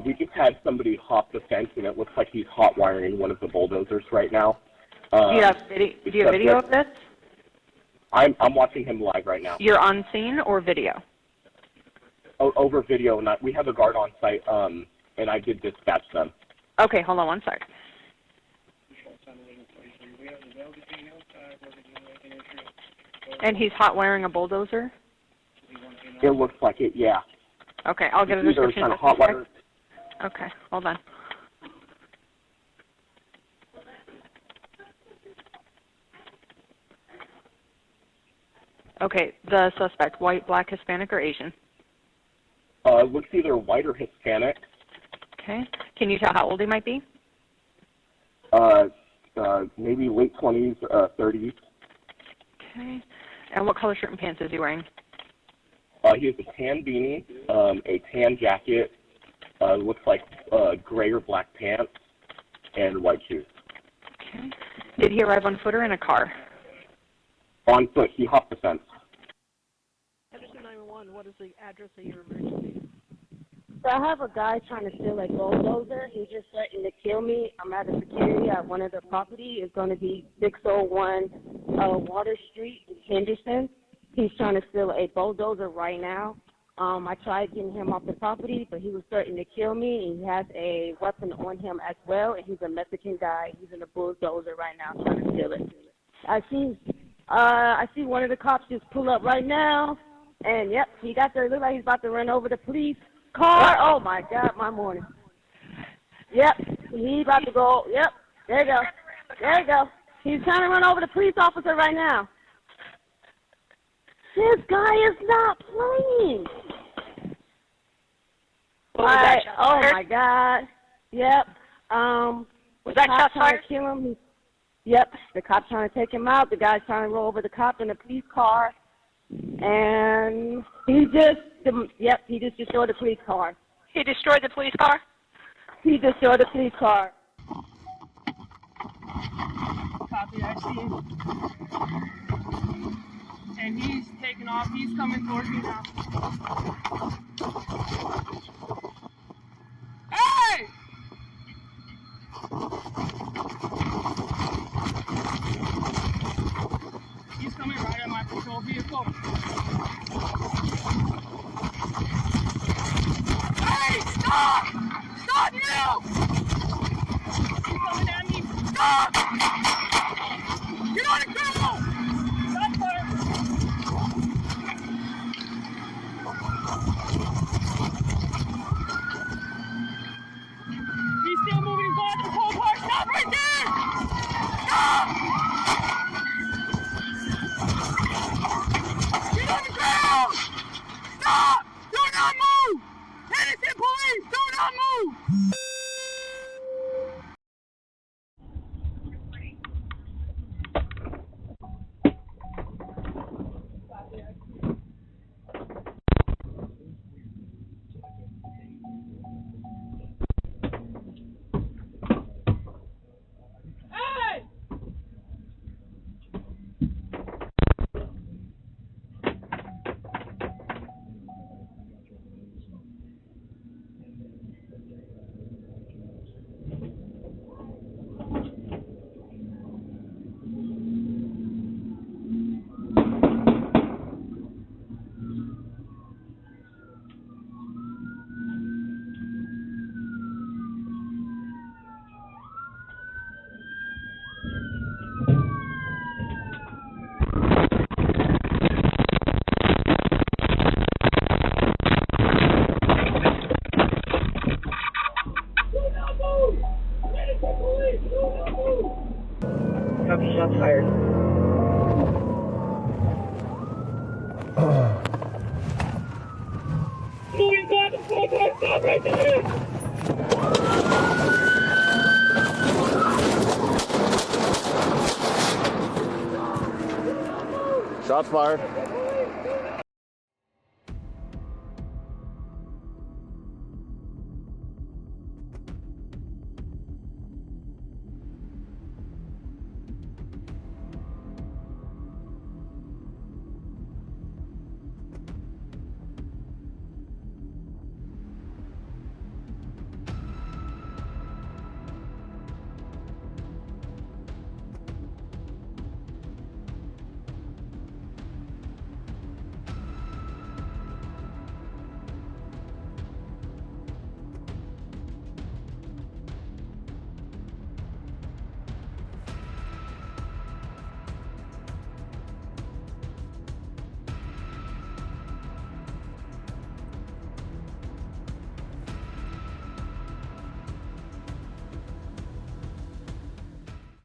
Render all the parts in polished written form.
We just had somebody hop the fence, and it looks like he's hot wiring one of the bulldozers right now. Do you have video of this? I'm watching him live right now. You're on scene or video? Over video, and we have a guard on site, and I did dispatch them. Okay, hold on one sec. And he's hot wiring a bulldozer? It looks like it, yeah. Okay, I'll get a description. Kind of hot wire. Okay, hold on. Okay, the suspect, white, black, Hispanic, or Asian? Looks either white or Hispanic. Okay. Can you tell how old he might be? Maybe late 20s, 30s. Okay. And what color shirt and pants is he wearing? He has a tan beanie, a tan jacket, looks like gray or black pants, and white shoes. Okay. Did he arrive on foot or in a car? On foot. He hopped the fence. Henderson 911, what is the address of your emergency? So I have a guy trying to steal a bulldozer. He's just threatening to kill me. I'm at a security at one of the property. It's going to be 601 Water Street in Henderson. He's trying to steal a bulldozer right now. I tried getting him off the property, but he was threatening to kill me. He has a weapon on him as well, and he's a Mexican guy. He's in a bulldozer right now trying to steal it. I see one of the cops just pull up right now, and yep, he got there. Look like he's about to run over the police car. Oh my God, my morning. Yep, he's about to go. Yep, there you go. There you go. He's trying to run over the police officer right now. This guy is not playing. Oh my God. Yep. Was that shot fired? To kill him. Yep. The cop's trying to take him out. The guy's trying to roll over the cop in the police car. And he just destroyed the police car. He destroyed the police car? He destroyed the police car. Copy, I see him. And he's taking off. He's coming towards me now. Hey! He's coming right at my patrol vehicle. Hey! Stop! Stop now! He's coming at me. Stop! Get on the ground! Stop fire! He's still moving. He's going to the pole car. Stop right there! Stop! Get on the ground! Stop! Do not move! Henderson police, do not move! Copy, shots fired. Moving back and forth, stop right there! Shots fired.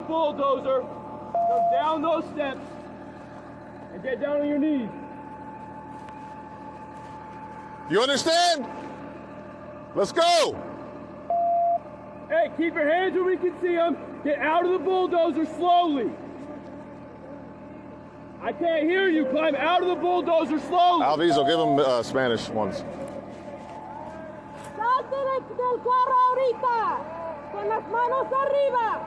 bulldozer, go down those steps, and get down on your knees. You understand? Let's go. Hey, keep your hands where we can see them. Get out of the bulldozer slowly. I can't hear you. Climb out of the bulldozer slowly. Alviso, give him Spanish ones. Salte del carro ahorita, con las manos arriba.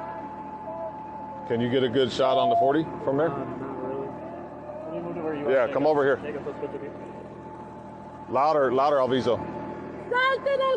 Can you get a good shot on the 40 from there? Not really. Let me move to where you are. Yeah, come over here. Take a close picture of you. Louder, Alviso. Salte del